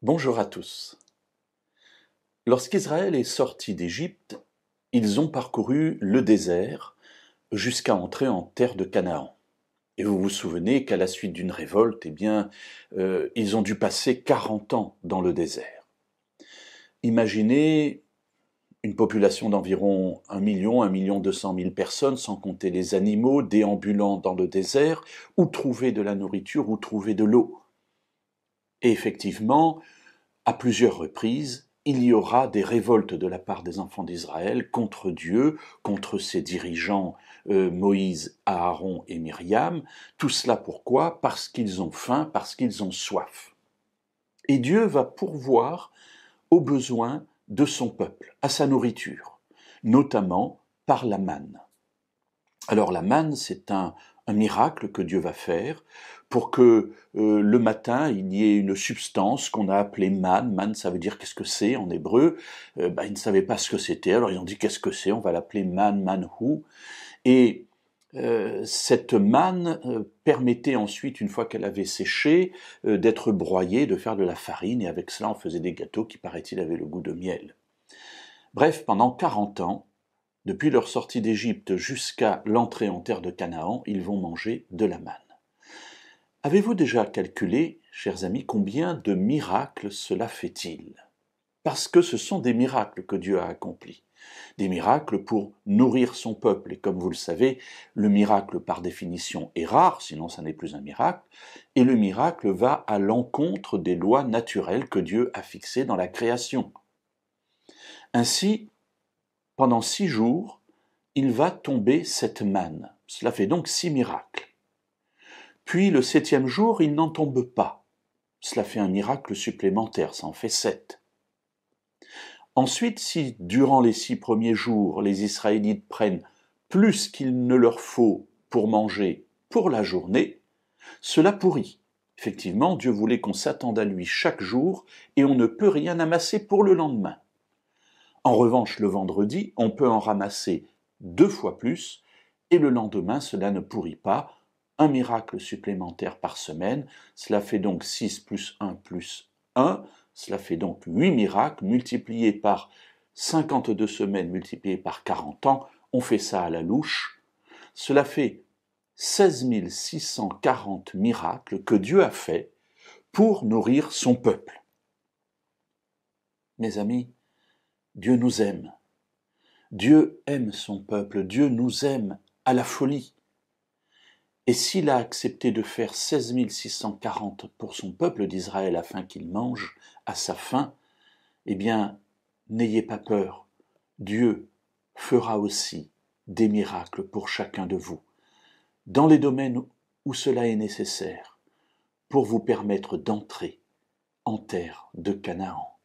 Bonjour à tous. Lorsqu'Israël est sorti d'Égypte, ils ont parcouru le désert jusqu'à entrer en terre de Canaan. Et vous vous souvenez qu'à la suite d'une révolte, ils ont dû passer 40 ans dans le désert. Imaginez une population d'environ 1 million 200 000 personnes, sans compter les animaux déambulant dans le désert, où trouver de la nourriture, où trouver de l'eau. Et effectivement, à plusieurs reprises, il y aura des révoltes de la part des enfants d'Israël contre Dieu, contre ses dirigeants Moïse, Aaron et Myriam. Tout cela pourquoi? Parce qu'ils ont faim, parce qu'ils ont soif. Et Dieu va pourvoir aux besoins de son peuple, à sa nourriture, notamment par la manne. Alors la manne, c'est un miracle que Dieu va faire pour que le matin, il y ait une substance qu'on a appelée manne. Manne, ça veut dire qu'est-ce que c'est en hébreu. Ils ne savaient pas ce que c'était, alors ils ont dit qu'est-ce que c'est, on va l'appeler manne, manhu. Et cette manne permettait ensuite, une fois qu'elle avait séché, d'être broyée, de faire de la farine, et avec cela on faisait des gâteaux qui, paraît-il, avaient le goût de miel. Bref, pendant 40 ans, depuis leur sortie d'Égypte jusqu'à l'entrée en terre de Canaan, ils vont manger de la manne. Avez-vous déjà calculé, chers amis, combien de miracles cela fait-il? Parce que ce sont des miracles que Dieu a accomplis. Des miracles pour nourrir son peuple. Et comme vous le savez, le miracle par définition est rare, sinon ça n'est plus un miracle. Et le miracle va à l'encontre des lois naturelles que Dieu a fixées dans la création. Ainsi, pendant 6 jours, il va tomber cette manne. Cela fait donc 6 miracles. Puis le 7e jour, il n'en tombe pas. Cela fait un miracle supplémentaire, ça en fait 7. Ensuite, si durant les 6 premiers jours, les Israélites prennent plus qu'il ne leur faut pour manger pour la journée, cela pourrit. Effectivement, Dieu voulait qu'on s'attende à lui chaque jour et on ne peut rien amasser pour le lendemain. En revanche, le vendredi, on peut en ramasser 2 fois plus, et le lendemain, cela ne pourrit pas. Un miracle supplémentaire par semaine, cela fait donc 6 plus 1, cela fait donc 8 miracles multipliés par 52 semaines multipliés par 40 ans, on fait ça à la louche. Cela fait 16 640 miracles que Dieu a fait pour nourrir son peuple. Mes amis, Dieu nous aime. Dieu aime son peuple, Dieu nous aime à la folie. Et s'il a accepté de faire 16 640 pour son peuple d'Israël afin qu'il mange à sa faim, eh bien, n'ayez pas peur. Dieu fera aussi des miracles pour chacun de vous, dans les domaines où cela est nécessaire, pour vous permettre d'entrer en terre de Canaan.